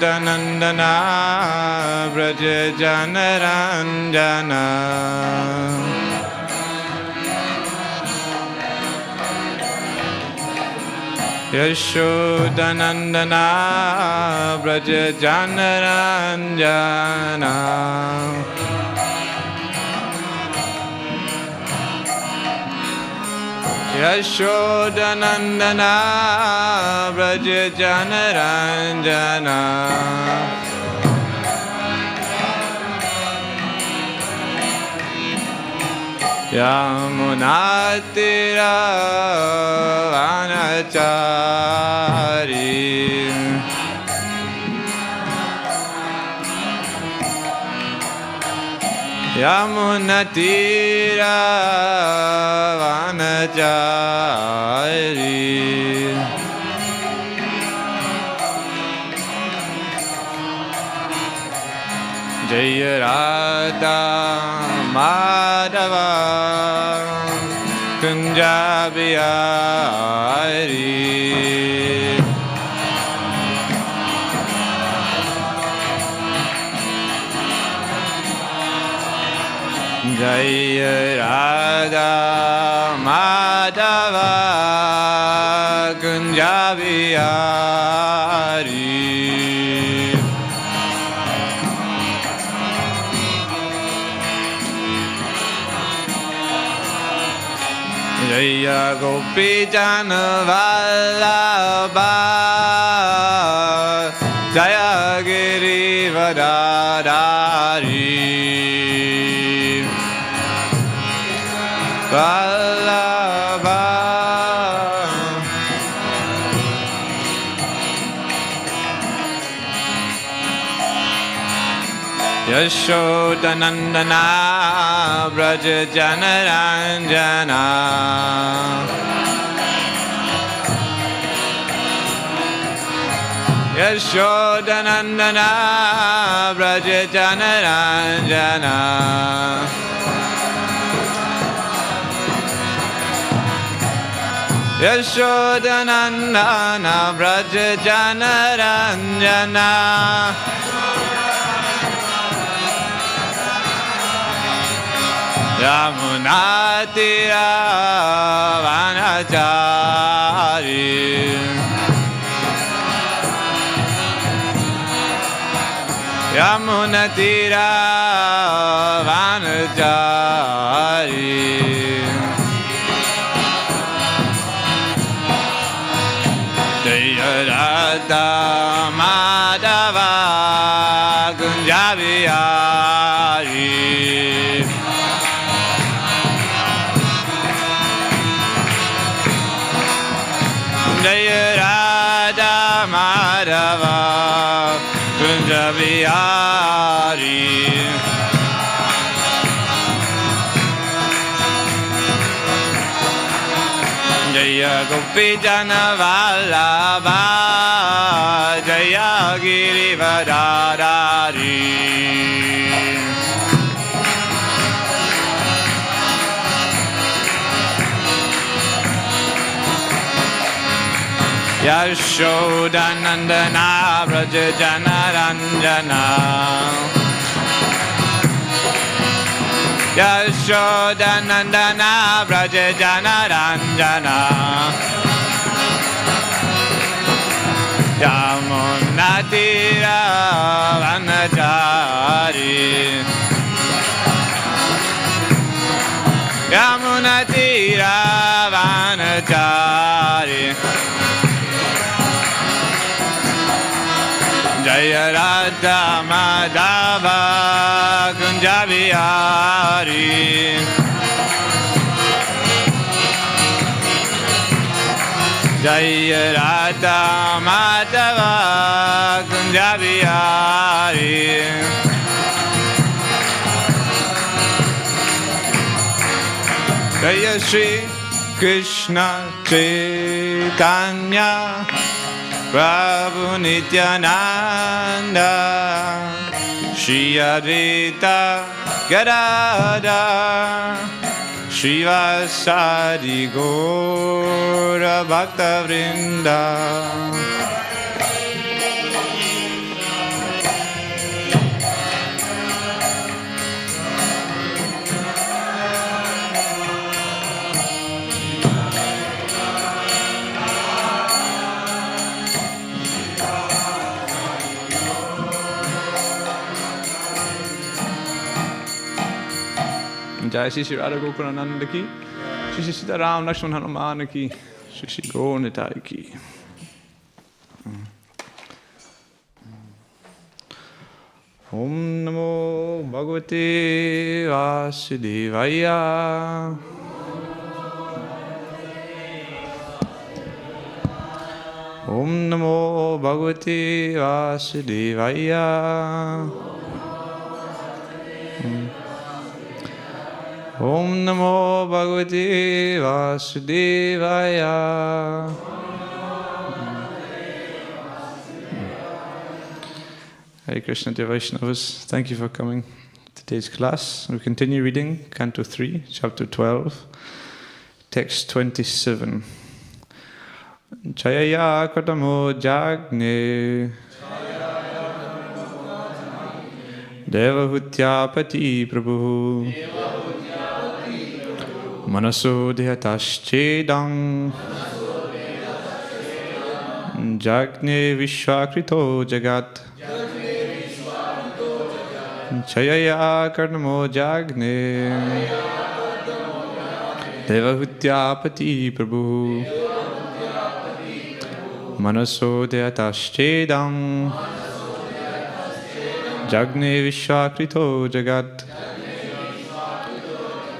Yashodanandana Vraja Janaranjana Yashodanandana Vraja Janaranjana Yashodanandana Vraja Janaranjana Yamunatira Vanachari Yamunatira Vanachari Jaya Radha Madhava Kunjabiyari Jaya Radha Madhava Kunjabiyari Jaya Gopi Jana Vallabha Jaya Giri Vadadari Vallabha Yashodanandana Vraja Janaranjana Yashodanandana Vraja Janaranjana Yashodanandana Vraja Janaranjana Yamunatira Vanachari Yamunatira Vanachari Jaya Radha Madhava Kunjabiyari Jaya Radha Madhava Kunjabiyari Jaya Gopi Jana Vallabha Jaya Giri Vadadari Yashodanandana Vraja Janaranjana Yashodanandana Vraja Janaranjana Yamunatira Vanachari Yamunatira Vanachari Jaya Radha Madhava Kunjabiyari Jaya Radha Madhava Kunjabiyari Jaya Shri Krishna Chaitanya Prabhu Nityananda Shri Advaita Gadadhar Srivasadi Gaura Bhakta Vrinda Jai Shri Radha Gokulananda ki, Shri Sita Ram Lakshman Hanuman ki, Shri Gaur Nitai ki. Om Namo Bhagavate Vasudevaya. Om Namo Bhagavate Vasudevaya. Om Namo Bhagavate Vasudevaya. Hare Krishna, dear Vaishnavas. Thank you for coming to today's class. We continue reading Canto 3, Chapter 12, Text 27. Chayaya Katamo Jagne Devahutyapati Prabhu Manaso Dehataschedang Jagne Vishwakrito Jagat Chayaya Karnamo Jagne Devahutyapati Prabhu Manaso Deataschedang Jagne Vishwakrito Jagat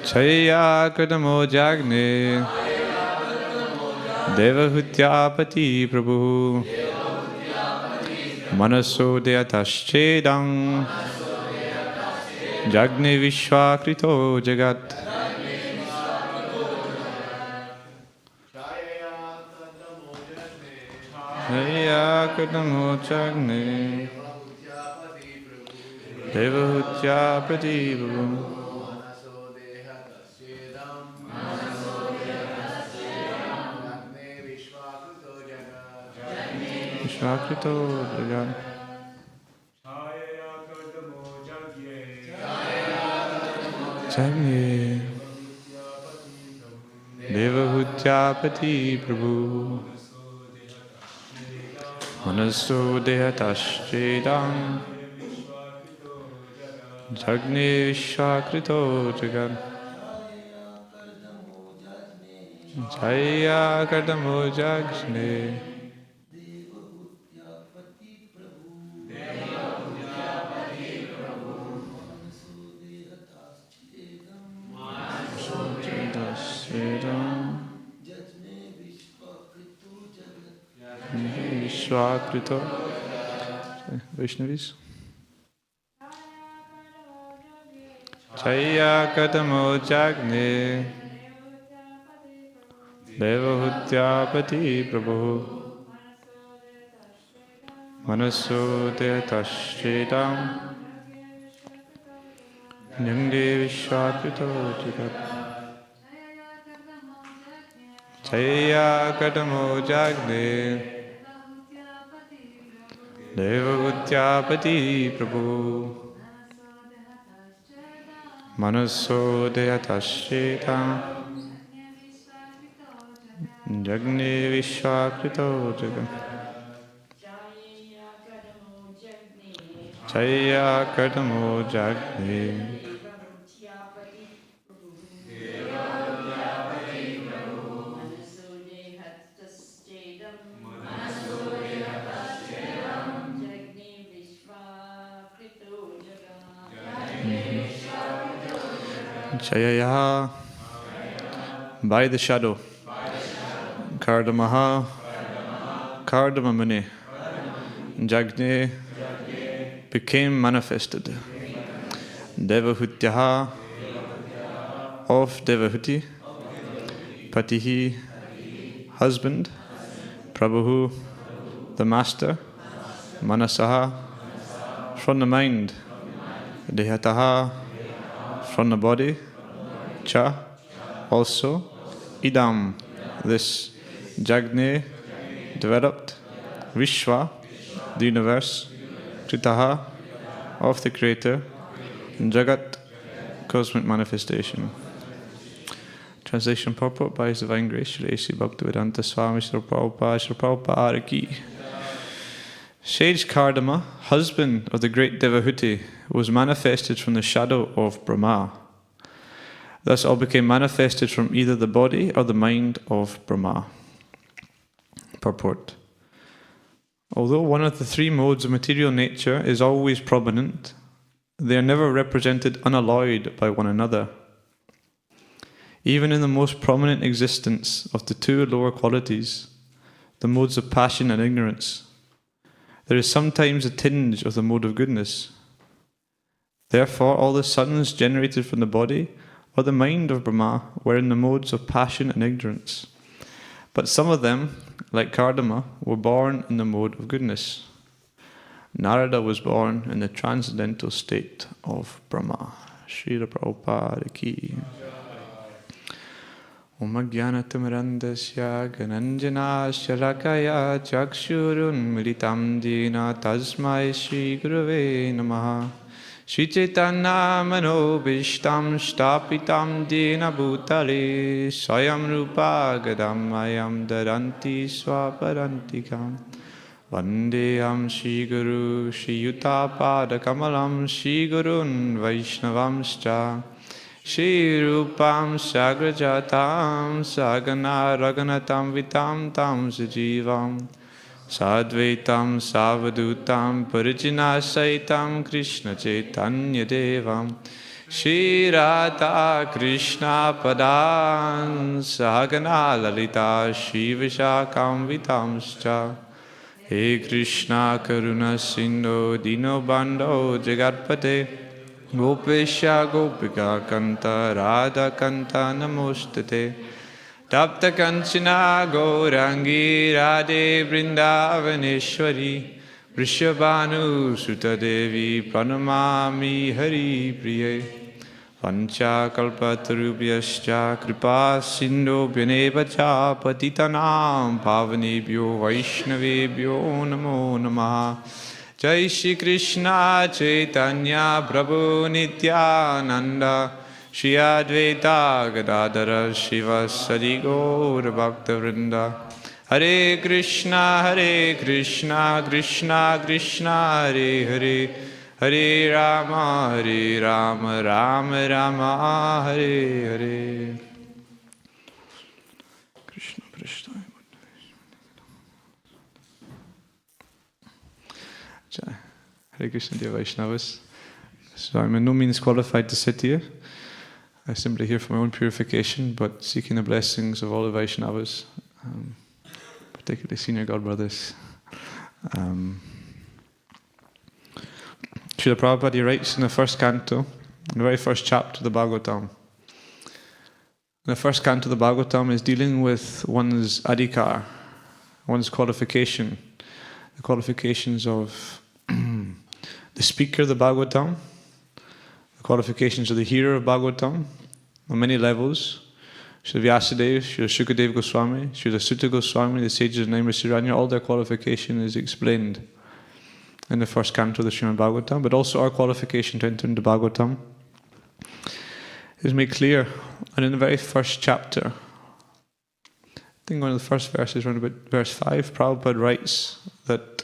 Chayaya Karnamo Jagne Devahutyapati Prabhu Manaso Deataschedang Jagne Vishwakrito Jagat Chayaya Karnamo Jagne Devahutyapati Prabhu Vishwakrito Jagat Jagne Devahutyapati Prabhu Manaso Dehatashchedang Jagne Vishwakrito Jagat Jaya Kardamo Jagne Vishwakrito Vaishnavis Chaya Katamo Jagne Devahutyapati Prabhu Manaso Dehatashchedam Jagne Vishwakrito Jagat Chaya Katamo Jagne Devahutyapati Prabhu Manaso Dehatashchedam Jagne Vishwakrito Jagat Chaya Kartamo Jagne Chayaya by the shadow Kardamaha Kardamamuni Jagne became manifested Devahutyaha of Devahuti Patihi husband Prabhu the master Manasaha from the mind Dehataha from the body Cha also Idam this Jagne developed Vishwa the universe Kritaha of the creator Jagat cosmic manifestation. Translation purport by His Divine Grace Shri A.C. Bhaktivedanta Swami Shri Prabhupada ki. Sage Kardama, husband of the great Devahuti, was manifested from the shadow of Brahma. Thus all became manifested from either the body or the mind of Brahma. Purport. Although one of the three modes of material nature is always prominent, they are never represented unalloyed by one another. Even in the most prominent existence of the two lower qualities, the modes of passion and ignorance, there is sometimes a tinge of the mode of goodness. Therefore, all the sons generated from the body or the mind of Brahma were in the modes of passion and ignorance. But some of them, like Kardama, were born in the mode of goodness. Narada was born in the transcendental state of Brahma. Srila Prabhupada ki. Om Ajnanatimirandasya Gananjanasya Lakaya Chakshurun Militam Dina Tasmai Shri Gurave Namaha Shri Chaitanya Manobishtam Shtapitam Dina Bhutale Swayam Rupa Gadamayam Daranti Swaparantikam Vandeham Shri Guru Shri Yutapada Kamalam Shri Gurun Vaishnavamscha Shri Rupam Sagrajatam Sagana Raganatam Vitam Tam Sajivam Sadvaitam Savadutam Parijina Saitam Krishna Chaitanya Devam Shri Radha Krishna Padan Sagana Lalita Shri Vishakam Vitamscha He Krishna Karuna Sindhu Dino Bando Jagatpate Gopesha Gopika Kanta Radha Kanta Namostate Tapta Kanchana Gaurangi Radhe Vrindavaneshwari Vrishabhanu Sutta Devi Pranamami Hari Priye Pancha Kalpatarubhyascha Kripa Sindhu Bhyaneva Patitanam Pavanebhyo Vaishnavebhyo Namo Namaha Jai Shri Krishna Chaitanya Prabhu Nityananda Shri Advaita Gadadhara Shivasari Gaura Bhakta Vrinda Hare Krishna Krishna Krishna Hare Hare Hare Rama Rama Rama Hare Hare Krishna Krishna Hare Krishna, dear Vaishnavas. So I'm in no means qualified to sit here. I simply here for my own purification, but seeking the blessings of all the Vaishnavas, particularly senior God brothers. Srila Prabhupada writes in the first canto, in the very first chapter of the Bhagavatam. The first canto of the Bhagavatam is dealing with one's adhikar, one's qualification, the qualifications of the speaker of the Bhagavatam, the qualifications of the hearer of Bhagavatam, on many levels. Srila Vyasadeva, Srila Shukadev Goswami, Srila Sutta Goswami, the sages of Naimisaranya, all their qualification is explained in the first canto of the Srimad Bhagavatam, but also our qualification to enter into Bhagavatam is made clear. And in the very first chapter, I think one of the first verses, around about verse 5, Prabhupada writes that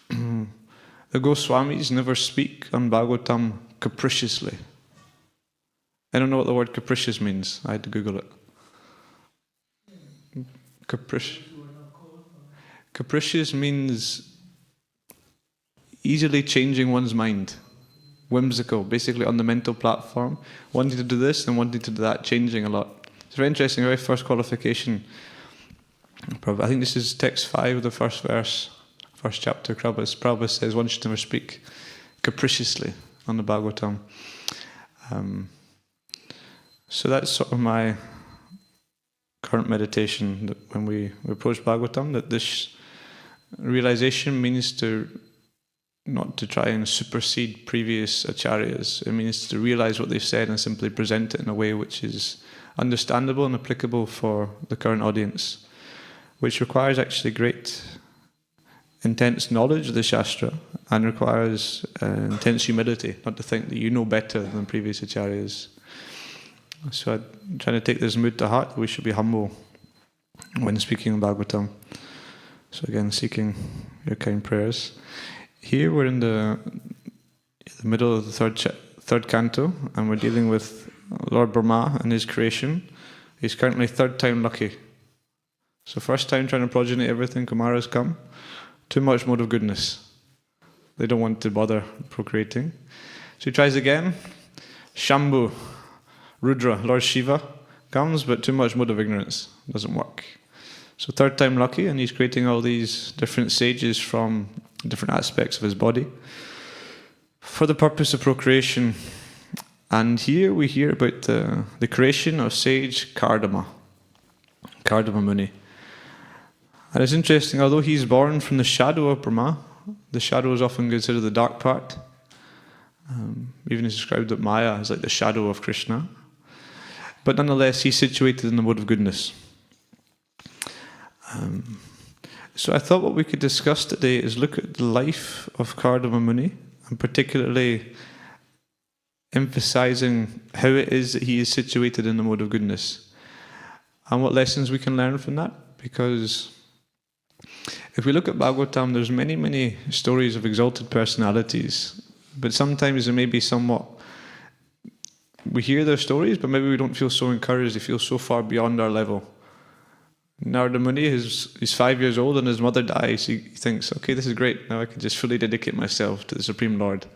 the Goswamis never speak on Bhagavatam capriciously. I don't know what the word capricious means. I had to Google it. Capricious means easily changing one's mind. Whimsical, basically on the mental platform. Wanting to do this and wanting to do that, changing a lot. It's very interesting, very first qualification. I think this is text 5 of the first verse. First chapter, Prabhupada says one should never speak capriciously on the Bhagavatam. So that's sort of my current meditation, that when we approach Bhagavatam, that this realization means to not to try and supersede previous acharyas. It means to realize what they've said and simply present it in a way which is understandable and applicable for the current audience, which requires actually great intense knowledge of the Shastra and requires intense humility, not to think that you know better than previous acharyas. So I'm trying to take this mood to heart. We should be humble when speaking in Bhagavatam. So again, seeking your kind prayers. Here we're in the middle of the third canto, and we're dealing with Lord Brahma and his creation, he's currently third time lucky. So first time trying to progenate everything, Kumara's come. Too much mode of goodness. They don't want to bother procreating. So he tries again. Shambhu, Rudra, Lord Shiva comes, but too much mode of ignorance. Doesn't work. So third time lucky, and he's creating all these different sages from different aspects of his body for the purpose of procreation. And here we hear about the creation of sage Kardama Muni. And it's interesting, although he's born from the shadow of Brahma, the shadow is often considered the dark part. Even it's described that Maya is like the shadow of Krishna. But nonetheless, he's situated in the mode of goodness. So I thought what we could discuss today is look at the life of Kardama Muni, and particularly emphasizing how it is that he is situated in the mode of goodness, and what lessons we can learn from that. Because if we look at Bhagavatam, there's many stories of exalted personalities, but sometimes there may be somewhat, we hear their stories, but maybe we don't feel so encouraged, they feel so far beyond our level. Narada Muni is 5 years old and his mother dies. He thinks, okay, this is great, now I can just fully dedicate myself to the Supreme Lord.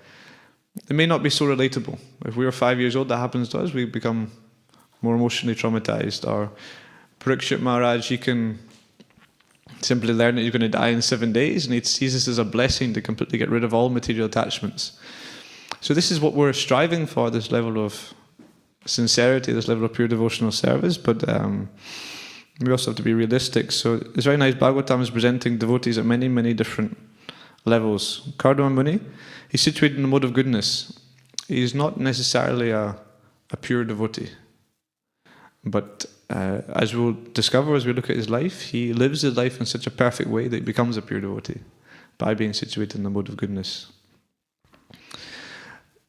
It may not be so relatable. If we are 5 years old, that happens to us, we become more emotionally traumatized. Or Parikshit Maharaj, he can simply learn that you're going to die in 7 days, and he sees this as a blessing to completely get rid of all material attachments. So this is what we're striving for, this level of sincerity, this level of pure devotional service, but we also have to be realistic. So it's very nice, Bhagavatam is presenting devotees at many different levels. Kardama Muni, he's situated in the mode of goodness. He's not necessarily a pure devotee, but as we'll discover as we look at his life, he lives his life in such a perfect way that he becomes a pure devotee by being situated in the mode of goodness.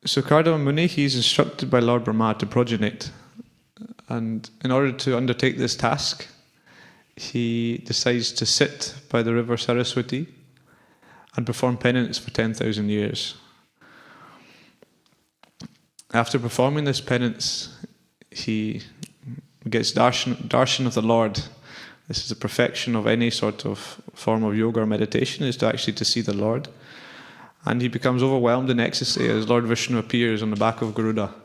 So Kardama Muni, he's instructed by Lord Brahma to progenate, and in order to undertake this task, he decides to sit by the river Saraswati and perform penance for 10,000 years. After performing this penance, he gets darshan of the Lord. This is the perfection of any sort of form of yoga or meditation, is to actually to see the Lord. And he becomes overwhelmed in ecstasy as Lord Vishnu appears on the back of Garuda.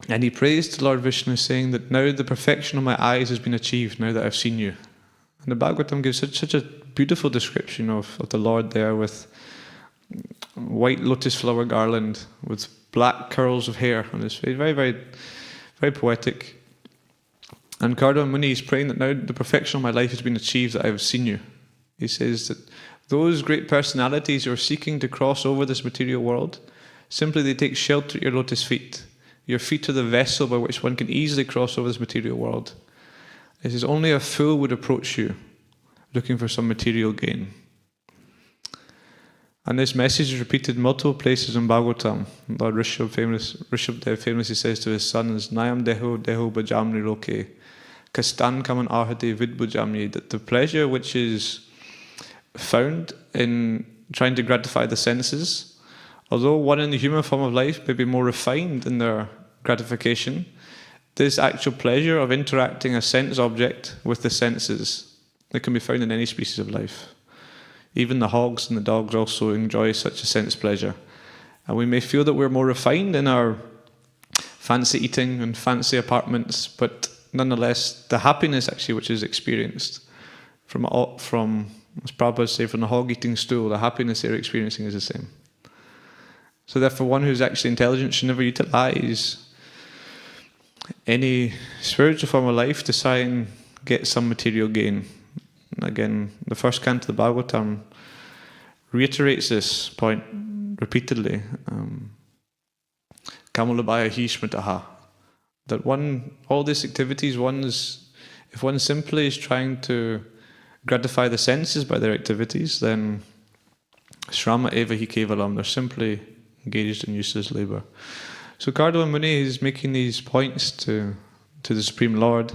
And he prays to Lord Vishnu, saying that now the perfection of my eyes has been achieved, now that I've seen you. And the Bhagavatam gives such a beautiful description of the Lord there, with white lotus flower garland, with black curls of hair on his face. Very poetic. And Kardama Muni is praying that now the perfection of my life has been achieved, that I have seen you. He says that those great personalities who are seeking to cross over this material world, simply they take shelter at your lotus feet. Your feet are the vessel by which one can easily cross over this material world. It says only a fool would approach you looking for some material gain. And this message is repeated multiple places in Bhagavatam. Lord Rishabdev famously says to his sons, Nayam deho bhajamni loke, kastan kaman ahate vid bhajamni, that the pleasure which is found in trying to gratify the senses, although one in the human form of life may be more refined in their gratification, this actual pleasure of interacting a sense object with the senses that can be found in any species of life. Even the hogs and the dogs also enjoy such a sense pleasure. And we may feel that we're more refined in our fancy eating and fancy apartments, but nonetheless, the happiness actually which is experienced from as Prabhupada say, from the hog eating stool, the happiness they're experiencing is the same. So therefore, one who's actually intelligent should never utilize any spiritual form of life to try and get some material gain. And again, the first canto of the Bhagavatam reiterates this point repeatedly. Kamalabhaya hi smritaha. That all these activities, if one simply is trying to gratify the senses by their activities, then shrama eva hi kevalam, they're simply engaged in useless labour. So Kardama Muni is making these points to the Supreme Lord,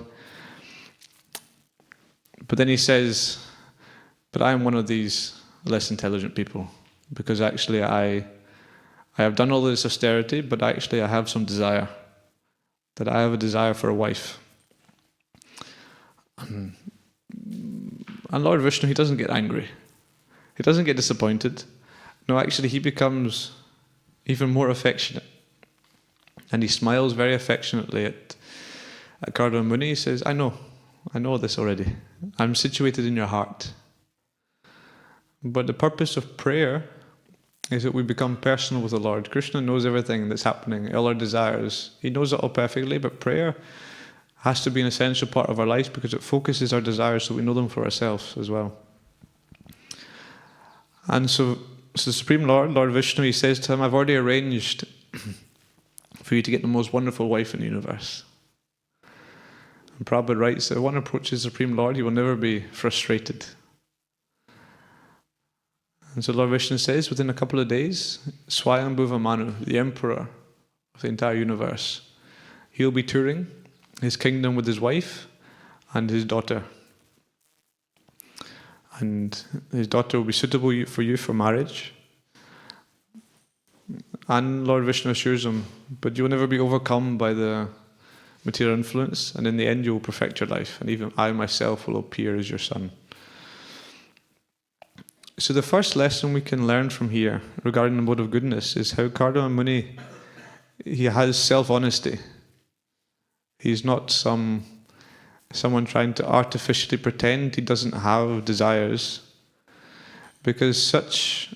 but then he says, but I am one of these less intelligent people, because actually I I have done all this austerity, but actually I have some desire. That I have a desire for a wife. And Lord Vishnu, he doesn't get angry. He doesn't get disappointed. No, actually he becomes even more affectionate. And he smiles very affectionately at Kardama Muni. He says, I know this already. I'm situated in your heart. But the purpose of prayer is that we become personal with the Lord. Krishna knows everything that's happening, all our desires. He knows it all perfectly, but prayer has to be an essential part of our lives because it focuses our desires so we know them for ourselves as well. And so the Supreme Lord, Lord Vishnu, he says to him, I've already arranged for you to get the most wonderful wife in the universe. And Prabhupada writes that one approaches the Supreme Lord, he will never be frustrated. And so Lord Vishnu says, within a couple of days, Swayambhuva Manu, the emperor of the entire universe, he'll be touring his kingdom with his wife and his daughter. And his daughter will be suitable for you for marriage. And Lord Vishnu assures him, but you will never be overcome by the material influence, and in the end you will perfect your life, and even I myself will appear as your son. So the first lesson we can learn from here regarding the mode of goodness is how Kardama Muni, he has self-honesty. He's not someone trying to artificially pretend he doesn't have desires, because such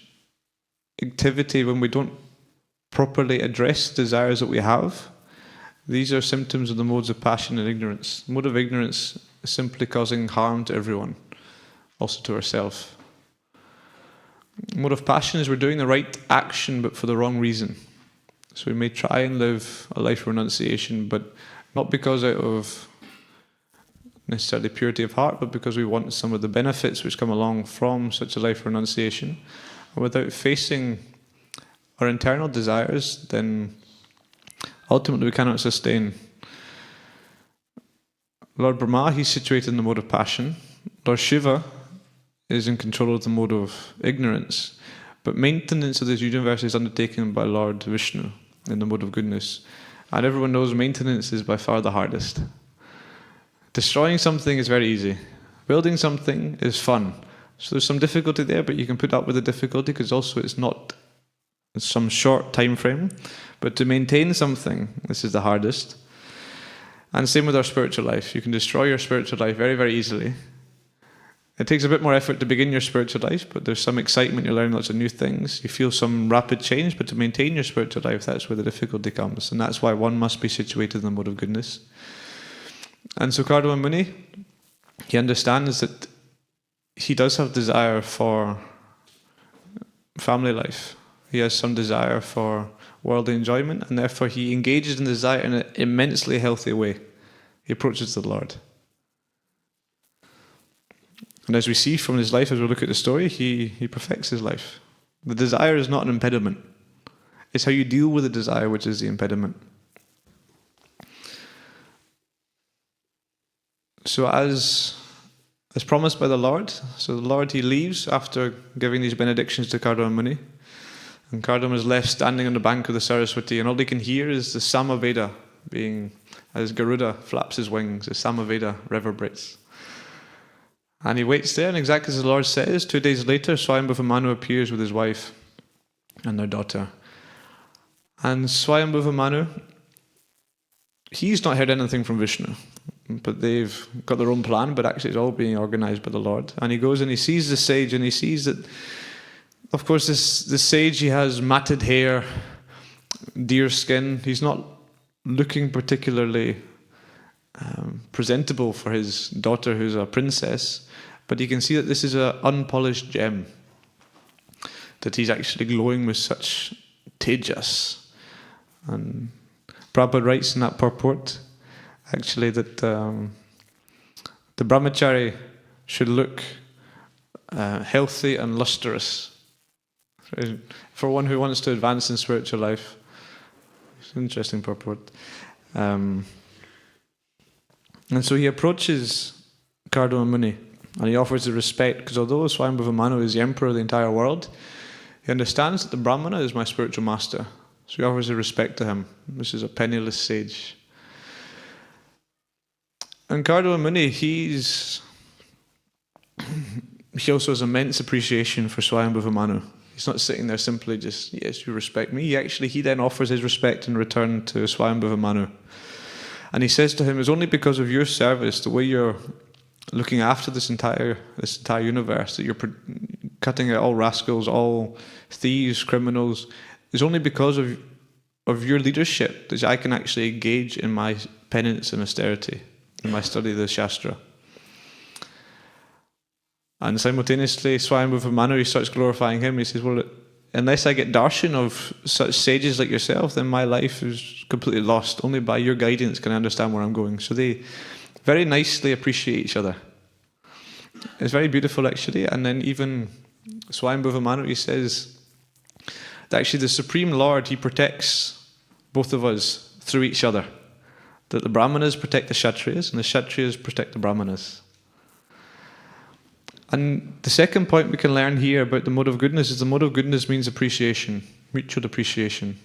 activity, when we don't properly address desires that we have, these are symptoms of the modes of passion and ignorance. The mode of ignorance is simply causing harm to everyone, also to ourselves. The mode of passion is we're doing the right action but for the wrong reason. So we may try and live a life of renunciation, but not because out of necessarily purity of heart, but because we want some of the benefits which come along from such a life of renunciation. And without facing our internal desires, then ultimately we cannot sustain. Lord Brahma, he's situated in the mode of passion. Lord Shiva is in control of the mode of ignorance. But maintenance of this universe is undertaken by Lord Vishnu in the mode of goodness. And everyone knows maintenance is by far the hardest. Destroying something is very easy. Building something is fun. So there's some difficulty there, but you can put up with the difficulty because also it's not some short time frame. But to maintain something, this is the hardest. And same with our spiritual life. You can destroy your spiritual life very, very easily. It takes a bit more effort to begin your spiritual life, but there's some excitement, you learn lots of new things, you feel some rapid change, but to maintain your spiritual life, that's where the difficulty comes. And that's why one must be situated in the mode of goodness. And so Kardama Muni, he understands that he does have desire for family life. He has some desire for worldly enjoyment, and therefore he engages in desire in an immensely healthy way. He approaches the Lord. And as we see from his life, as we look at the story, he perfects his life. The desire is not an impediment. It's how you deal with the desire which is the impediment. So as promised by the Lord, so the Lord, he leaves after giving these benedictions to Kardama Muni. And Kardama is left standing on the bank of the Saraswati, and all he can hear is the Samaveda being, as Garuda flaps his wings, the Samaveda reverberates. And he waits there, and exactly as the Lord says, 2 days later, Swayambhuva Manu appears with his wife and their daughter. And Swayambhuva Manu, he's not heard anything from Vishnu, but they've got their own plan, but actually it's all being organized by the Lord. And he goes and he sees the sage, and he sees that, of course, this sage, he has matted hair, deer skin. He's not looking particularly presentable for his daughter, who's a princess, but you can see that this is an unpolished gem, that he's actually glowing with such tejas. And Prabhupada writes in that purport, actually, that the brahmachari should look healthy and lustrous. For one who wants to advance in spiritual life. It's an interesting purport. And so he approaches Kardama Muni, and he offers the respect, because although Swayambhuva Manu is the emperor of the entire world, He understands that the Brahmana is my spiritual master, so he offers his respect to him. This is a penniless sage. And Kardama Muni, he also has immense appreciation for Swayambhuva Manu. He's not sitting there simply just, yes, you respect me. He then offers his respect in return to Swayambhuva Manu. And he says to him, it's only because of your service, the way you're looking after this entire universe, that you're cutting out all rascals, all thieves, criminals. It's only because of your leadership that I can actually engage in my penance and austerity, in my study of the Shastra. And simultaneously, Swayambhuva Manu, he starts glorifying him. He says, well, unless I get darshan of such sages like yourself, then my life is completely lost. Only by your guidance can I understand where I'm going. So they very nicely appreciate each other. It's very beautiful, actually. And then even Swayambhuva Manu, he says that actually the Supreme Lord, he protects both of us through each other. That the Brahmanas protect the Kshatriyas and the Kshatriyas protect the Brahmanas. And the second point we can learn here about the mode of goodness is the mode of goodness means appreciation, mutual appreciation.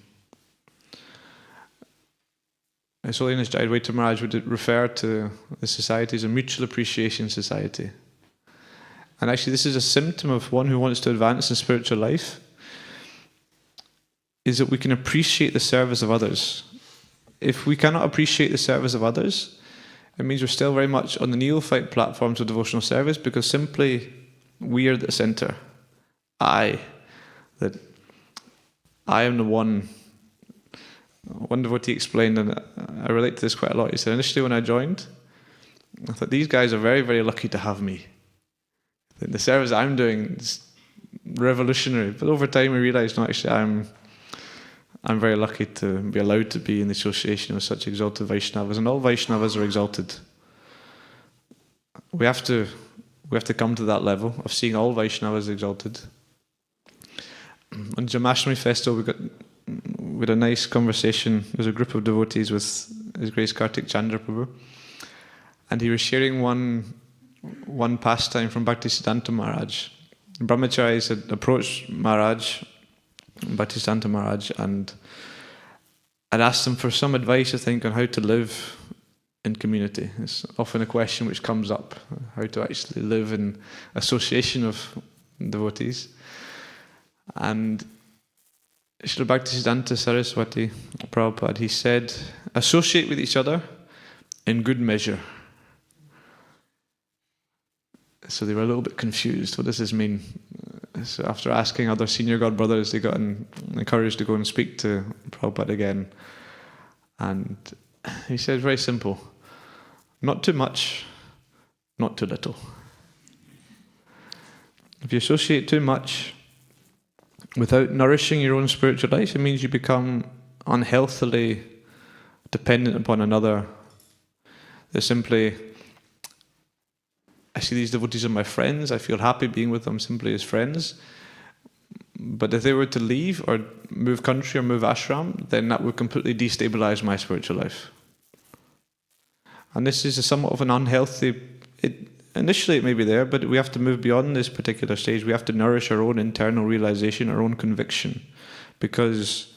His Holiness Jayadvaita Maharaj would refer to the society as a mutual appreciation society. And actually this is a symptom of one who wants to advance in spiritual life, is that we can appreciate the service of others. If we cannot appreciate the service of others, it means we're still very much on the neophyte platforms of devotional service, because simply we are at the center. I am the one. One devotee explained, and I relate to this quite a lot. He said, initially when I joined, I thought these guys are very, very lucky to have me. The service I'm doing is revolutionary. But over time I realized, no, actually I'm very lucky to be allowed to be in the association of such exalted Vaishnavas, and all Vaishnavas are exalted. We have to come to that level of seeing all Vaishnavas exalted. On Jamashtami festival, we had a nice conversation. There was a group of devotees with His Grace Kartik Chandra Prabhu, and he was sharing one pastime from Bhaktisiddhanta Maharaj. Brahmacharis had approached Bhaktisiddhanta Maharaj, and I'd asked him for some advice, I think, on how to live in community. It's often a question which comes up, how to actually live in association of devotees. And Srila Bhaktisiddhanta Saraswati Prabhupada, he said, associate with each other in good measure. So they were a little bit confused. What does this mean? So after asking other senior god brothers, they got encouraged to go and speak to Prabhupada again. And he said, very simple, not too much, not too little. If you associate too much without nourishing your own spiritual life, it means you become unhealthily dependent upon another. They're simply, I see these devotees are my friends, I feel happy being with them simply as friends. But if they were to leave or move country or move ashram, then that would completely destabilize my spiritual life. And this is somewhat of an unhealthy, initially it may be there, but we have to move beyond this particular stage. We have to nourish our own internal realization, our own conviction, because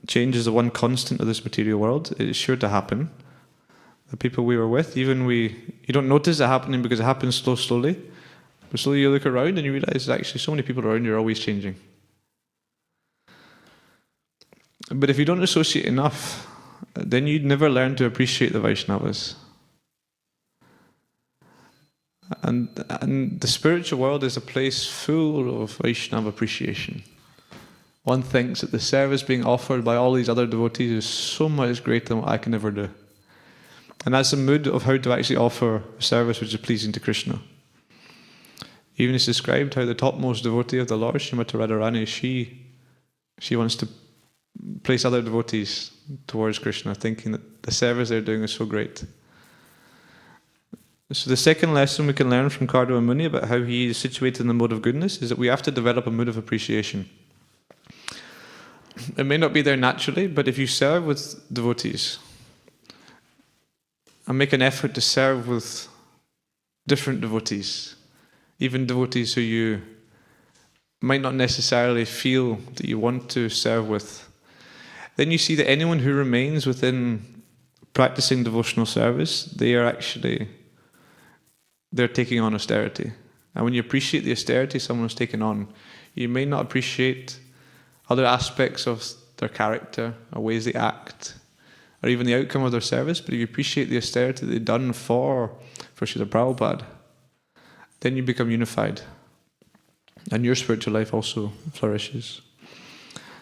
change is the one constant of this material world. It is sure to happen. The people we were with, you don't notice it happening because it happens slowly. But slowly you look around and you realize actually so many people around you are always changing. But if you don't associate enough, then you'd never learn to appreciate the Vaishnavas. And the spiritual world is a place full of Vaishnava appreciation. One thinks that the service being offered by all these other devotees is so much greater than what I can ever do. And that's the mood of how to actually offer a service which is pleasing to Krishna. Even it's described how the topmost devotee of the Lord, Srimati Radharani, she wants to place other devotees towards Krishna, thinking that the service they're doing is so great. So the second lesson we can learn from Kardama Muni about how he is situated in the mode of goodness is that we have to develop a mood of appreciation. It may not be there naturally, but if you serve with devotees and make an effort to serve with different devotees, even devotees who you might not necessarily feel that you want to serve with, then you see that anyone who remains within practicing devotional service, they're taking on austerity. And when you appreciate the austerity someone's taken on, you may not appreciate other aspects of their character or ways they act, or even the outcome of their service, but if you appreciate the austerity they've done for Srila Prabhupada, then you become unified. And your spiritual life also flourishes.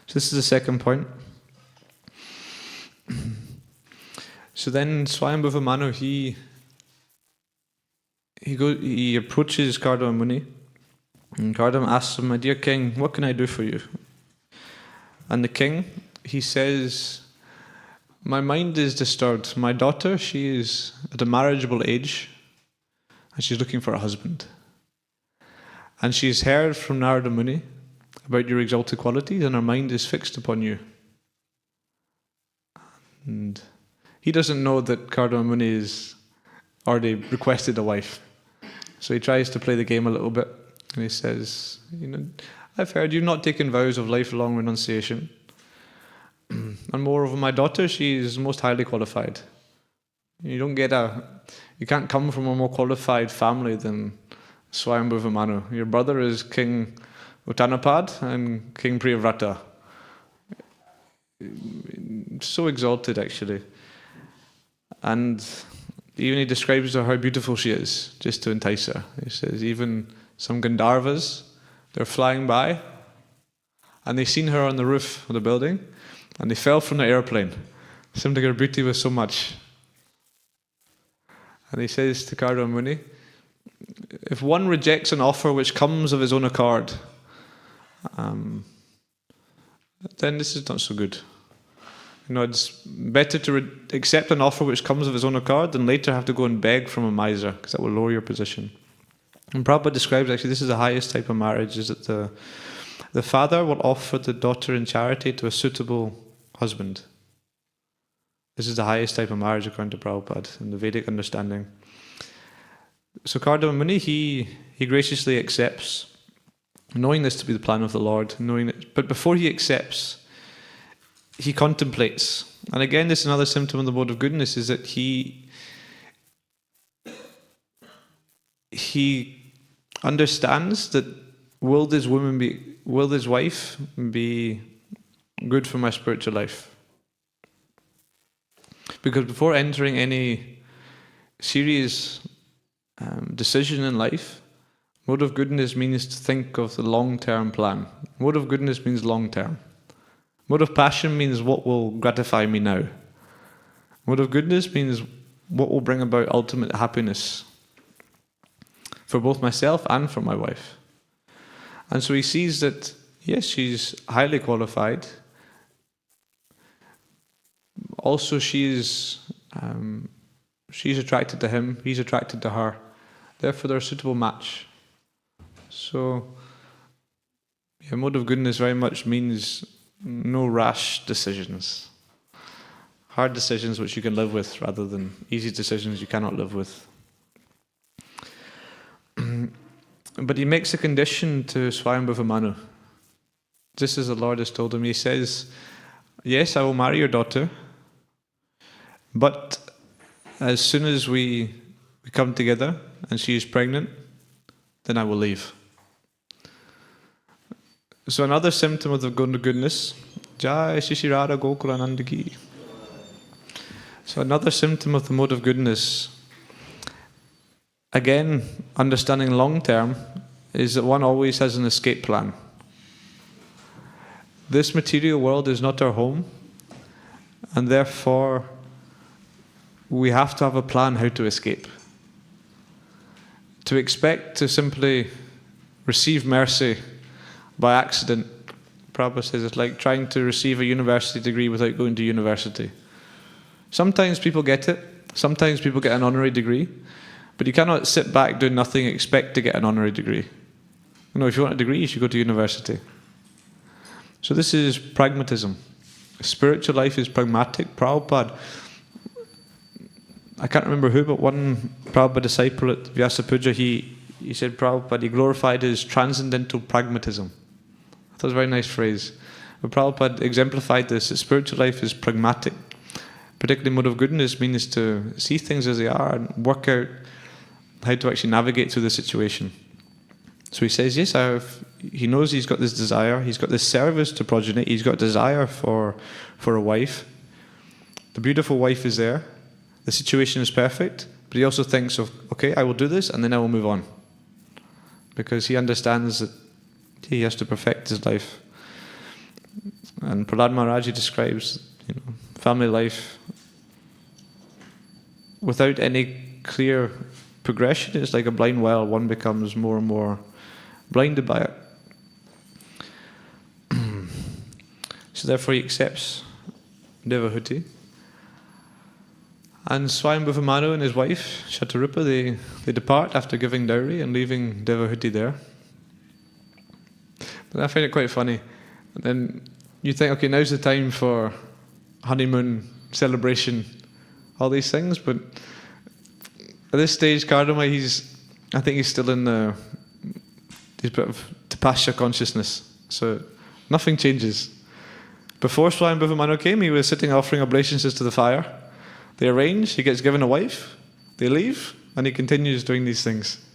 So this is the second point. So then Swayambhuva Manu, he approaches Kardama Muni, and Kardama asks him, "My dear king, what can I do for you?" And the king, he says, "My mind is disturbed. My daughter, she is at a marriageable age, and she's looking for a husband. And she's heard from Narada Muni about your exalted qualities, and her mind is fixed upon you." And he doesn't know that Kardama Muni has already requested a wife. So he tries to play the game a little bit, and he says, "I've heard you've not taken vows of lifelong renunciation. And moreover, my daughter, she is most highly qualified. You can't come from a more qualified family than Swayambhuva Manu. Your brother is King Uttanapad and King Priyavrata. So exalted, actually. And even he describes her how beautiful she is, just to entice her. He says even some Gandharvas, they're flying by, and they seen her on the roof of the building, and they fell from the airplane, simply her beauty was so much." And he says to Kardama Muni, if one rejects an offer which comes of his own accord, then this is not so good. It's better to accept an offer which comes of his own accord than later have to go and beg from a miser, because that will lower your position. And Prabhupada describes, actually, this is the highest type of marriage, is that the father will offer the daughter in charity to a suitable husband. This is the highest type of marriage according to Prabhupada in the Vedic understanding. So Kardama Muni, he graciously accepts, knowing this to be the plan of the Lord, but before he accepts, he contemplates. And again, this is another symptom of the mode of goodness, is that he understands that will this wife be good for my spiritual life? Because before entering any serious decision in life, mode of goodness means to think of the long-term plan. Mode of goodness means long-term. Mode of passion means what will gratify me now. Mode of goodness means what will bring about ultimate happiness for both myself and for my wife. And so he sees that, yes, she's highly qualified. Also, she's attracted to him, he's attracted to her. Therefore, they're a suitable match. So, mode of goodness very much means no rash decisions. Hard decisions which you can live with rather than easy decisions you cannot live with. But he makes a condition to Swayambhuva Manu. Just as the Lord has told him, he says, "Yes, I will marry your daughter, but as soon as we come together and she is pregnant, then I will leave." So another symptom of the goodness, Jai Shri Radha Gokulananda Ki. So another symptom of the mode of goodness, again, understanding long term, is that one always has an escape plan. This material world is not our home, and therefore we have to have a plan how to escape. To expect to simply receive mercy by accident, Prabhupada says, it's like trying to receive a university degree without going to university. Sometimes people get it, sometimes people get an honorary degree, but you cannot sit back doing nothing and expect to get an honorary degree. If you want a degree, you should go to university. So this is pragmatism. Spiritual life is pragmatic. Prabhupada, I can't remember who, but one Prabhupada disciple at Vyasa Puja, he said Prabhupada, he glorified his transcendental pragmatism. That's a very nice phrase. But Prabhupada exemplified this, that spiritual life is pragmatic. Particularly mode of goodness means to see things as they are and work out how to actually navigate through the situation. So he says, yes, he knows he's got this desire, he's got this service to progeny, he's got desire for a wife. The beautiful wife is there, the situation is perfect, but he also thinks of, okay, I will do this and then I will move on. Because he understands that he has to perfect his life. And Prahlad Maharaj describes, family life without any clear progression. It's like a blind well. One becomes more and more blinded by it. So therefore he accepts Devahuti. And Swayambhuva Manu and his wife, Shatarupa, they depart after giving dowry and leaving Devahuti there. But I find it quite funny. And then you think, okay, now's the time for honeymoon, celebration, all these things, but at this stage, Kardama, I think he's still in his bit of tapasya consciousness, so nothing changes. Before Swayambhuva Manu came, he was sitting offering obeisances to the fire. They arrange, he gets given a wife, they leave, and he continues doing these things.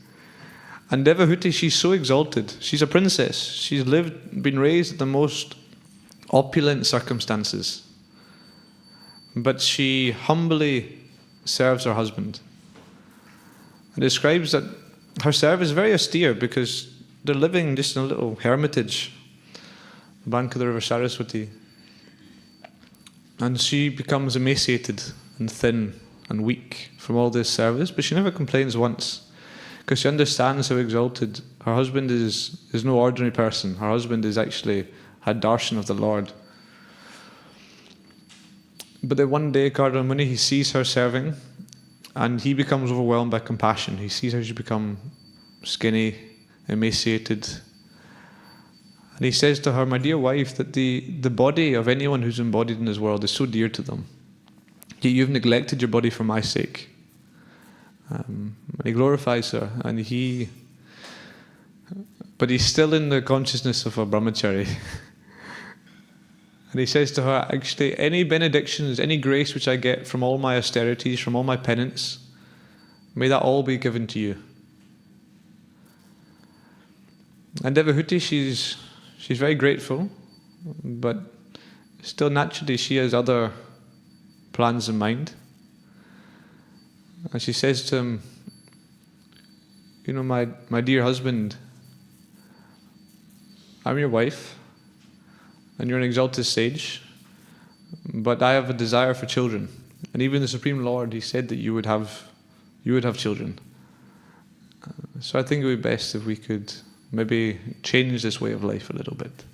And Devahuti, she's so exalted. She's a princess. She's been raised in the most opulent circumstances. But she humbly serves her husband. And describes that her service is very austere because they're living just in a little hermitage, the bank of the river Saraswati. And she becomes emaciated and thin and weak from all this service, but she never complains once because she understands how exalted her husband is no ordinary person. Her husband is actually had darshan of the Lord. But then one day, Kardama Muni, he sees her serving and he becomes overwhelmed by compassion. He sees how she's become skinny, emaciated. And he says to her, my dear wife, that the body of anyone who's embodied in this world is so dear to them. Yet you've neglected your body for my sake. And he glorifies her, but he's still in the consciousness of a brahmachari. And he says to her, actually, any benedictions, any grace which I get from all my austerities, from all my penance, may that all be given to you. And Devahuti, she's very grateful, but still naturally she has other plans in mind. And she says to him, my dear husband, I'm your wife, and you're an exalted sage, but I have a desire for children. And even the Supreme Lord, he said that you would have children. So I think it would be best if we could maybe change this way of life a little bit,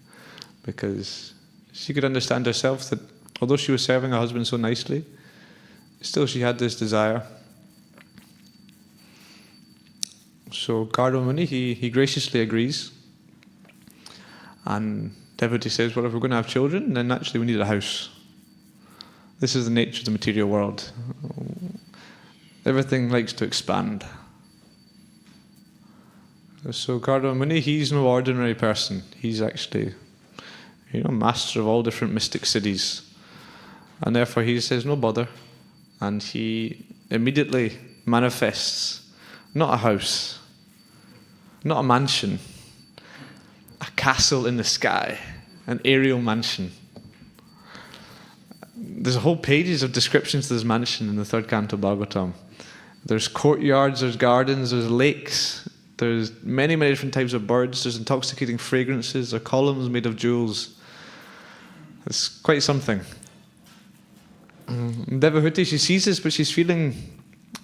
because she could understand herself that although she was serving her husband so nicely, still she had this desire. So Kardama Muni, he graciously agrees. And Devahuti says, well, if we're going to have children, then naturally we need a house. This is the nature of the material world. Everything likes to expand. So Kardama Muni, he's no ordinary person. He's actually, master of all different mystic cities. And therefore he says, no bother. And he immediately manifests, not a house, not a mansion, a castle in the sky, an aerial mansion. There's whole pages of descriptions to this mansion in the third canto Bhagavatam. There's courtyards, there's gardens, there's lakes, there's many, many different types of birds, there's intoxicating fragrances, there are columns made of jewels. It's quite something. Devahuti, she sees this, but she's feeling,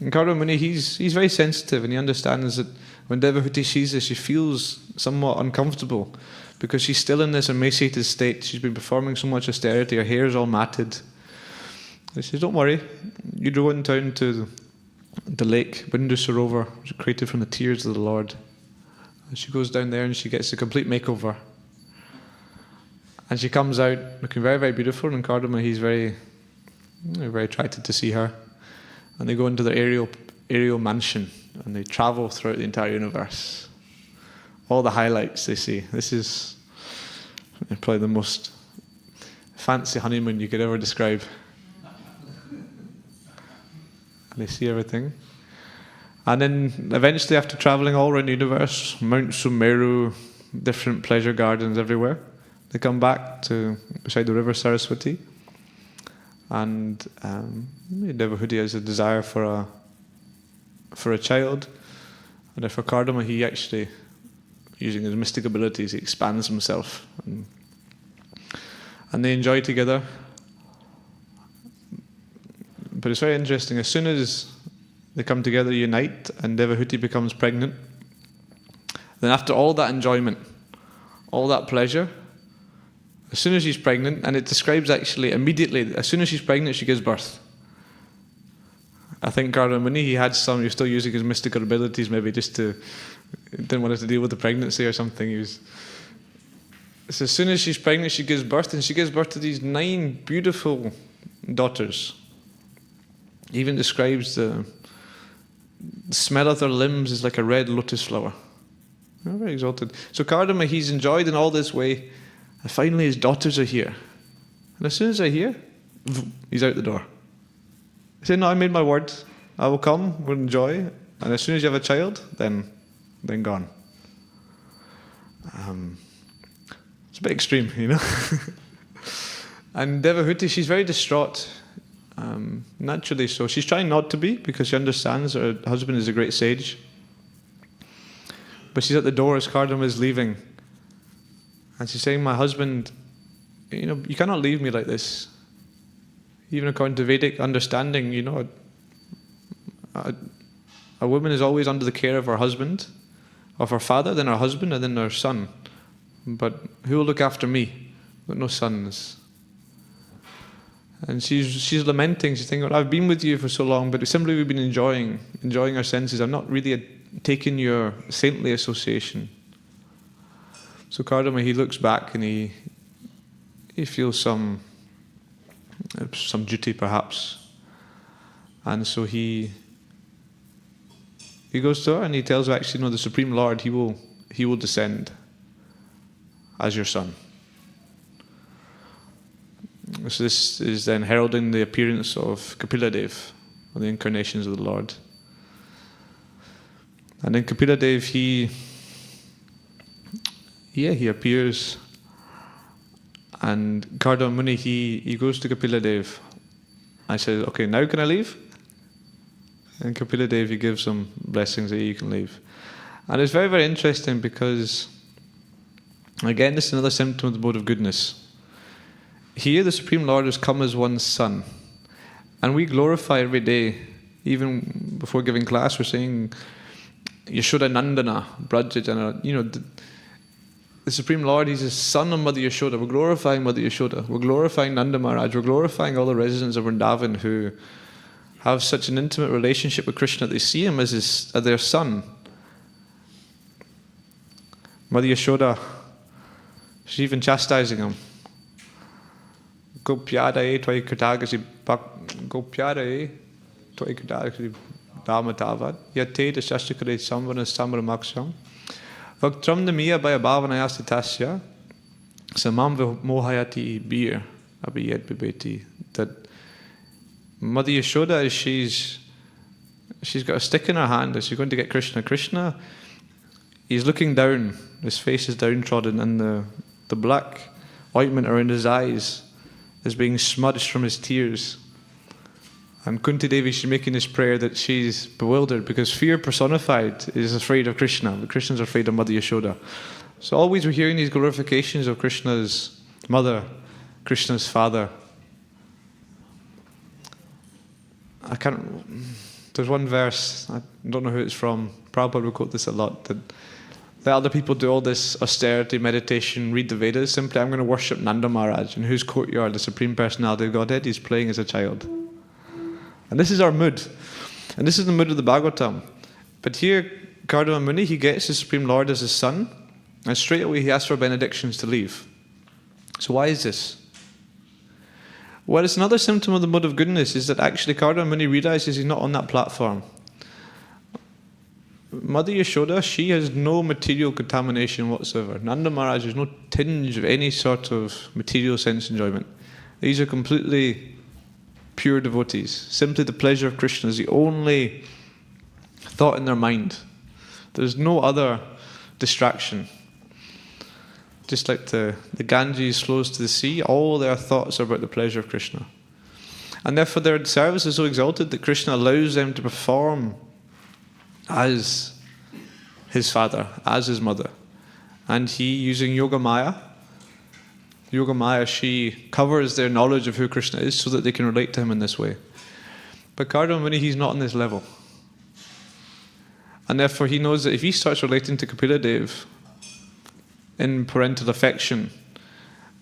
Kardama Muni, he's very sensitive, and he understands that when Devahuti sees this, she feels somewhat uncomfortable because she's still in this emaciated state. She's been performing so much austerity, her hair is all matted. He says, don't worry, you go in town to the lake, Bindu Sarovar, which was created from the tears of the Lord. And she goes down there and she gets a complete makeover. And she comes out looking very, very beautiful, and Kardama, he's very attracted to see her. And they go into their aerial mansion, and they travel throughout the entire universe. All the highlights they see. This is Probably the most fancy honeymoon you could ever describe. And they see everything. And then eventually, after traveling all around the universe, Mount Sumeru, different pleasure gardens everywhere, they come back to beside the river Saraswati. And Devahudi has a desire for a child. And for Kardama, he actually, using his mystic abilities, he expands himself. And they enjoy together. But it's very interesting. As soon as they come together, unite, and Devahuti becomes pregnant, then after all that enjoyment, all that pleasure, as soon as she's pregnant, and it describes actually immediately, as soon as she's pregnant, she gives birth. I think Gardamuni, he was still using his mystical abilities, maybe didn't want her to deal with the pregnancy or something. So as soon as she's pregnant, she gives birth, and she gives birth to these 9 beautiful daughters. He even describes the smell of their limbs is like a red lotus flower. Very exalted. So Kardama, he's enjoyed in all this way, and finally his daughters are here. And as soon as they're here, he's out the door. He said, no, I made my word. I will come, we'll enjoy. And as soon as you have a child, then gone. It's a bit extreme, you know. And Devahuti, she's very distraught. Naturally so. She's trying not to be, because she understands her husband is a great sage. But she's at the door as Kardama is leaving. And she's saying, my husband, you cannot leave me like this. Even according to Vedic understanding, a woman is always under the care of her husband, of her father, then her husband, and then her son. But who will look after me? I've got no sons. And she's lamenting. She's thinking, I've been with you for so long, but simply we've been enjoying our senses. I'm not really taking your saintly association. So Kardama, he looks back and he feels some duty perhaps. And so he goes to her and he tells her, actually, no, the Supreme Lord, he will descend as your son. So this is then heralding the appearance of Kapila Dev, or the incarnations of the Lord. And then Kapila Dev, he appears, and Kardama Muni, he goes to Kapila Dev and says, okay, now can I leave? And Kapila Dev, he gives some blessings that you can leave. And it's very, very interesting because, again, this is another symptom of the mode of goodness. Here the Supreme Lord has come as one's son. And we glorify every day, even before giving class, we're saying, Yashoda Nandana, Brajajana, the Supreme Lord, he's a son of Mother Yashoda. We're glorifying Mother Yashoda. We're glorifying Nanda Maharaj. We're glorifying all the residents of Vrindavan who have such an intimate relationship with Krishna. They see him as their son. Mother Yashoda, she's even chastising him. Go pyare twai katagasi go pyare twai katagasi damatavad yate the shashtakare samvana samramaksham vaktram namiya by bhavanayasti tasya samam mohayati beer abiyat bibeti. That Mother Yashoda, she's got a stick in her hand as she's going to get Krishna. Krishna, he's looking down, his face is downtrodden, and the black ointment around his eyes is being smudged from his tears. And Kunti Devi, she's making this prayer that she's bewildered because fear personified is afraid of Krishna, but Krishna's afraid of Mother Yashoda. So always we're hearing these glorifications of Krishna's mother, Krishna's father. There's one verse, I don't know who it's from, Prabhupada will quote this a lot, that other people do all this austerity, meditation, read the Vedas. Simply, I'm going to worship Nanda Maharaj, in whose courtyard the Supreme Personality of Godhead is playing as a child. And this is our mood. And this is the mood of the Bhagavatam. But here, Kardama Muni, he gets the Supreme Lord as his son, and straight away he asks for benedictions to leave. So why is this? Well, it's another symptom of the mode of goodness, is that actually Kardama Muni realizes he's not on that platform. Mother Yashoda, she has no material contamination whatsoever. Nanda Maharaj has no tinge of any sort of material sense enjoyment. These are completely pure devotees. Simply the pleasure of Krishna is the only thought in their mind. There's no other distraction. Just like the Ganges flows to the sea, all their thoughts are about the pleasure of Krishna. And therefore their service is so exalted that Krishna allows them to perform as his father, as his mother. And he, using Yoga Maya, she covers their knowledge of who Krishna is so that they can relate to him in this way. But Kardama Muni, he's not on this level. And therefore he knows that if he starts relating to Kapila Dev in parental affection,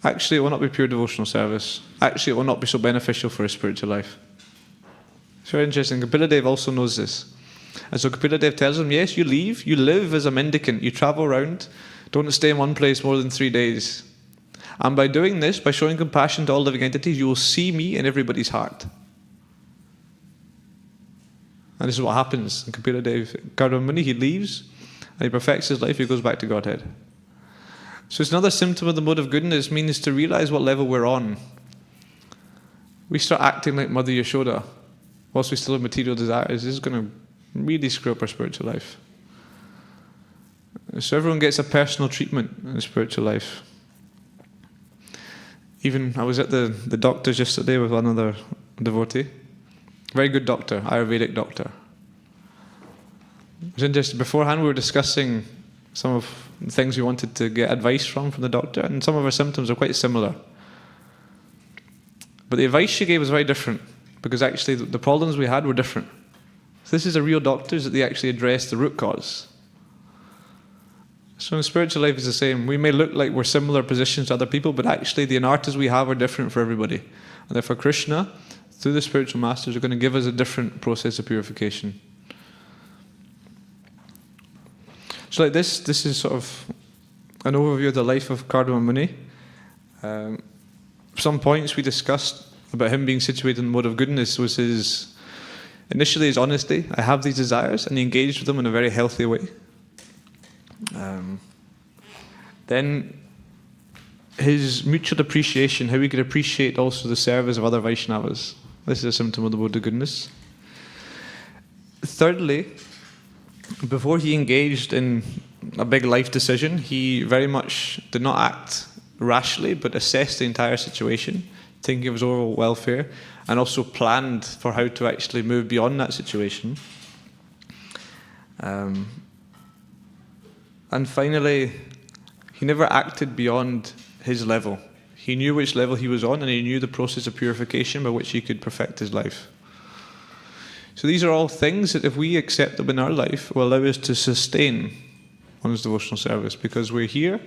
actually it will not be pure devotional service. Actually it will not be so beneficial for his spiritual life. It's very interesting. Kapila Dev also knows this. And so Kapila Dev tells him, yes, you live as a mendicant, you travel around, don't stay in one place more than 3 days. And by doing this, by showing compassion to all living entities, you will see me in everybody's heart. And this is what happens in Kapila Dev. Kardama Muni, he leaves, and he perfects his life, he goes back to Godhead. So it's another symptom of the mode of goodness, means to realize what level we're on. We start acting like Mother Yashoda, whilst we still have material desires. This is going to really screw up our spiritual life. So everyone gets a personal treatment in spiritual life. Even I was at the doctor's yesterday with another devotee. Very good doctor, Ayurvedic doctor. It was interesting. Beforehand we were discussing some of the things we wanted to get advice from the doctor, and some of our symptoms are quite similar. But the advice she gave was very different, because actually the problems we had were different. So this is a real doctor, that they actually address the root cause. So in spiritual life is the same. We may look like we're similar positions to other people, but actually the anarthas we have are different for everybody. And therefore Krishna, through the spiritual masters, are going to give us a different process of purification. So like this is sort of an overview of the life of Kardama Muni. Some points we discussed about him being situated in the mode of goodness was initially his honesty. I have these desires, and he engaged with them in a very healthy way. Then his mutual appreciation, how he could appreciate also the service of other Vaishnavas. This is a symptom of the mode of goodness. Thirdly, before he engaged in a big life decision, he very much did not act rashly, but assessed the entire situation, thinking of his overall welfare, and also planned for how to actually move beyond that situation. And finally, he never acted beyond his level. He knew which level he was on, and he knew the process of purification by which he could perfect his life. So these are all things that if we accept them in our life, will allow us to sustain one's devotional service, because we're here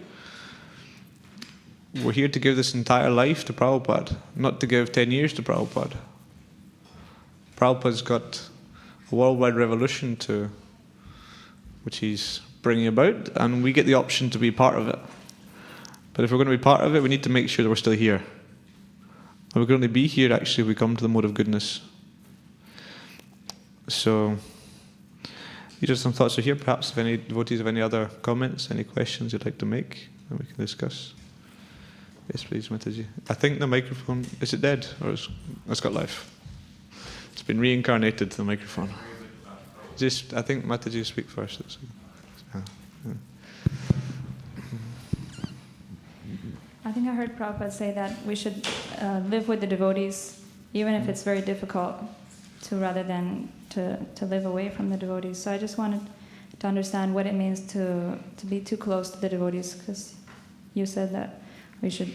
to give this entire life to Prabhupada, not to give 10 years to Prabhupada. Prabhupada's got a worldwide revolution which he's bringing about, and we get the option to be part of it. But if we're going to be part of it, we need to make sure that we're still here. And we're going to be here actually if we come to the mode of goodness. So these are some thoughts here. Perhaps if any devotees have any other comments, any questions you'd like to make, then we can discuss. Yes, please, Mataji. I think the microphone, is it dead, or it's got life? It's been reincarnated to the microphone. I think Mataji speak first. I think I heard Prabhupada say that we should live with the devotees, even if it's very difficult, rather than to live away from the devotees. So I just wanted to understand what it means to be too close to the devotees, because you said that we should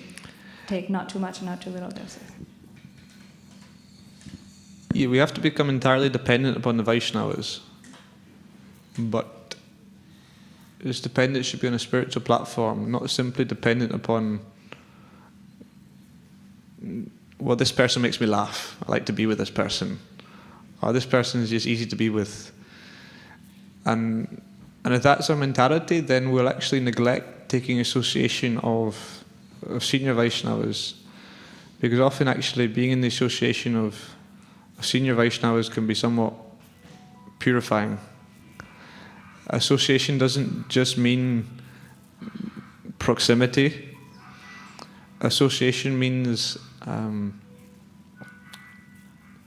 take not too much and not too little doses. Yeah, we have to become entirely dependent upon the Vaishnavas. But this dependence should be on a spiritual platform, not simply dependent upon, well, this person makes me laugh, I like to be with this person. Or this person is just easy to be with. And if that's our mentality, then we'll actually neglect taking association of senior Vaishnavas. Because often actually being in the association of senior Vaishnavas can be somewhat purifying. association doesn't just mean proximity. Association means,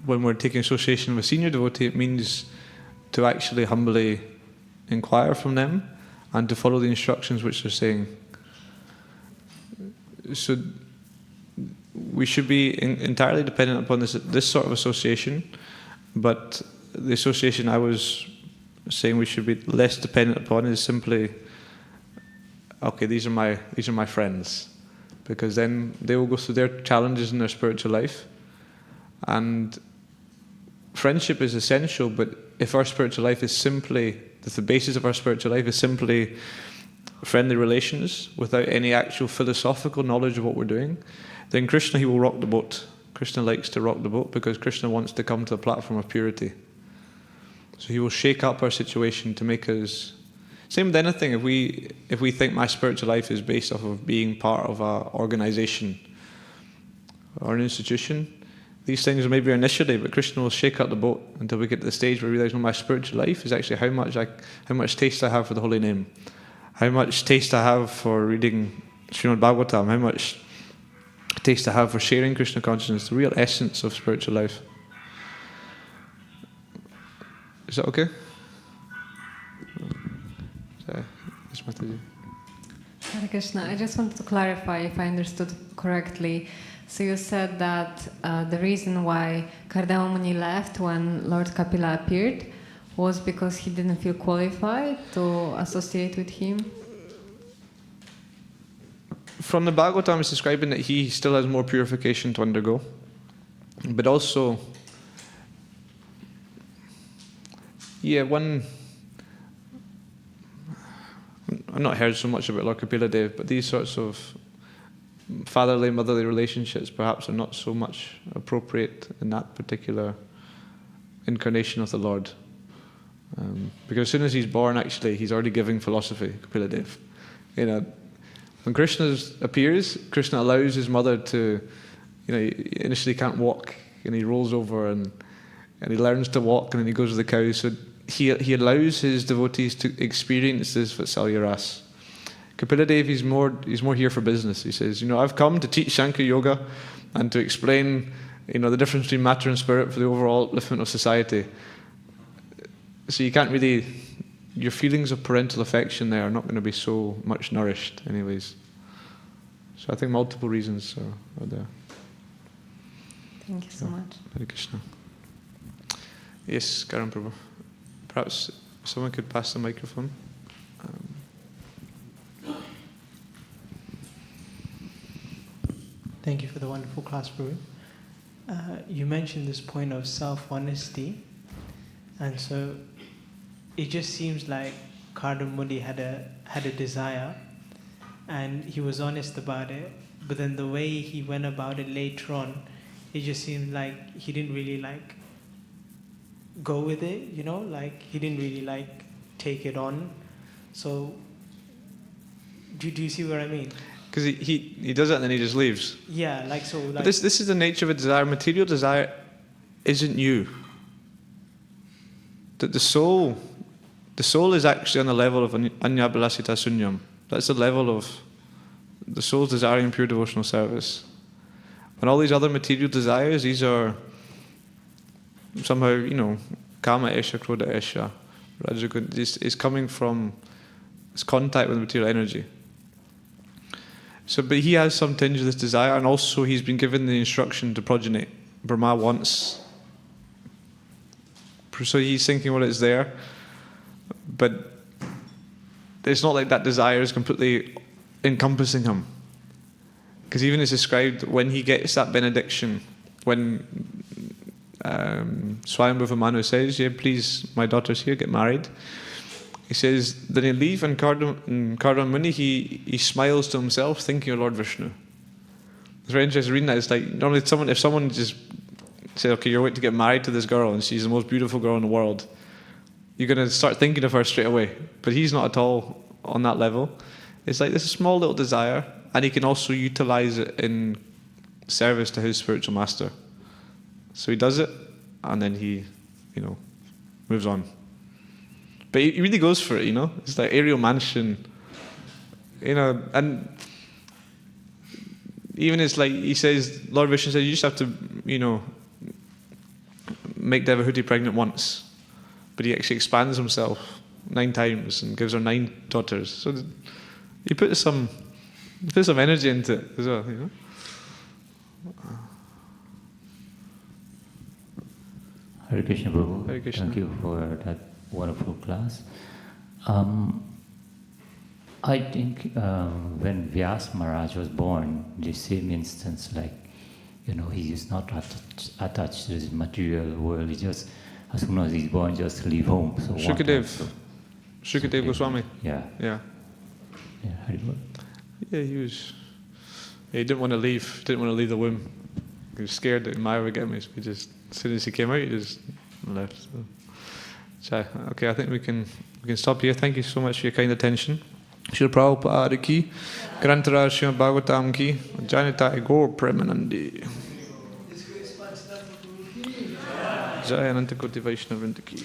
when we're taking association with a senior devotee, it means to actually humbly inquire from them and to follow the instructions which they're saying. So we should be entirely dependent upon this sort of association, but the association I was saying we should be less dependent upon is simply, okay, these are my friends, because then they will go through their challenges in their spiritual life, and friendship is essential. But if our spiritual life is simply, if the basis of our spiritual life is simply friendly relations without any actual philosophical knowledge of what we're doing, then Krishna, he will rock the boat. Krishna likes to rock the boat because Krishna wants to come to a platform of purity. So he will shake up our situation to make us... Same with anything. If we think my spiritual life is based off of being part of an organization or an institution, these things are maybe initially, but Krishna will shake up the boat until we get to the stage where we realize, no, my spiritual life is actually how much taste I have for the holy name, how much taste I have for reading Srimad Bhagavatam, how much taste I have for sharing Krishna consciousness, the real essence of spiritual life. Is that okay? Hare Krishna, I just wanted to clarify if I understood correctly. So you said that the reason why Kardama Muni left when Lord Kapila appeared was because he didn't feel qualified to associate with him? From the Bhagavatam, it's describing that he still has more purification to undergo. But also, I've not heard so much about Lord Kapila Dev, but these sorts of fatherly, motherly relationships perhaps are not so much appropriate in that particular incarnation of the Lord. Because as soon as he's born, actually, he's already giving philosophy, Kapila Dev. When Krishna appears, Krishna allows his mother to, he initially can't walk, and he rolls over and he learns to walk, and then he goes with the cows. So he allows his devotees to experience this Vatsalya Ras. Kapila Dev, he's more here for business. He says, I've come to teach Sankhya Yoga and to explain, the difference between matter and spirit for the overall upliftment of society. So you can't really, your feelings of parental affection there are not going to be so much nourished anyways. So I think multiple reasons are there. Thank you so much. Hare Krishna. Yes, Karan Prabhu. Perhaps someone could pass the microphone. Thank you for the wonderful class, Prabhu. You mentioned this point of self-honesty, and so it just seems like Kardama Muni had a desire, and he was honest about it. But then the way he went about it later on, it just seemed like he didn't really go with it. He didn't really take it on. So, do you see what I mean? Because he does it and then he just leaves. Yeah, But this is the nature of a desire. Material desire isn't you. That the soul is actually on the level of anyabhalasita sunyam. That's the level of the soul's desiring pure devotional service. And all these other material desires, these are somehow, kama esha, krodha esha, rajagun. This is coming from this contact with material energy. So, but he has some tinge of this desire, and also he's been given the instruction to progenate. Brahma wants. So he's thinking, well, it's there. But it's not like that desire is completely encompassing him. Because even it's described when he gets that benediction, when Swayambhuva Manu says, yeah, please, my daughter's here, get married. He says, then he leave, and Kardama Muni, he smiles to himself, thinking of Lord Vishnu. It's very interesting reading that. It's like, normally if someone just said, okay, you're waiting to get married to this girl, and she's the most beautiful girl in the world, you're going to start thinking of her straight away. But he's not at all on that level. It's like this small little desire, and he can also utilize it in service to his spiritual master. So he does it, and then he, moves on. But he really goes for it, you know. It's like aerial mansion, you know, and even it's like he says, Lord Vishnu says, you just have to, you know, make Devahuti pregnant once, but he actually expands himself 9 times and gives her 9 daughters. So he puts some energy into it as well, you know. Hare Krishna, Prabhu. Hare Krishna. Thank you for that wonderful class. I think when Vyas Maharaj was born, the same instance, like, you know, he is not attached to this material world. He just, as soon as he's born, just leave home. So Shukadev Goswami. Yeah. Yeah. Yeah. Haribol. Yeah, he didn't want to leave. Didn't want to leave the womb. He was scared that Maya would get him. So he just, as soon as he came out, he just left. So, okay, I think we can stop here. Thank you so much for your kind attention. Srila Prabhupada ki, Grantaraj Srimad Bhagavatam ki, Janitai Gaur Premanandi. Jai Anantakoti Vaishnavrinda ki.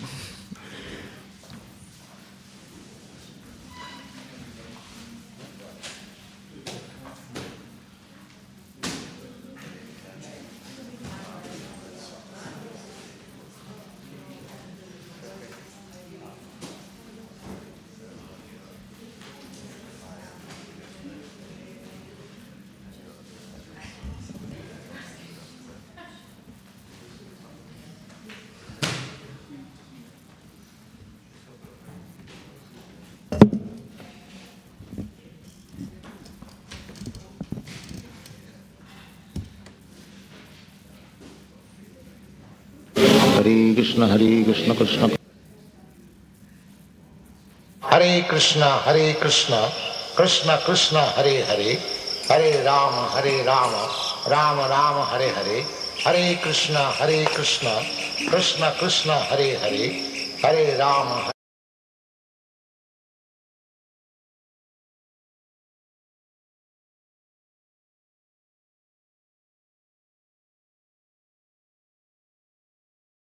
Hare Krishna, Krishna. Hare Krishna, Krishna Krishna, Hare Hare, Hare Rama, Rama Rama, Hare Hare, Hare Krishna, Krishna Krishna, Hare Hare, Hare Rama.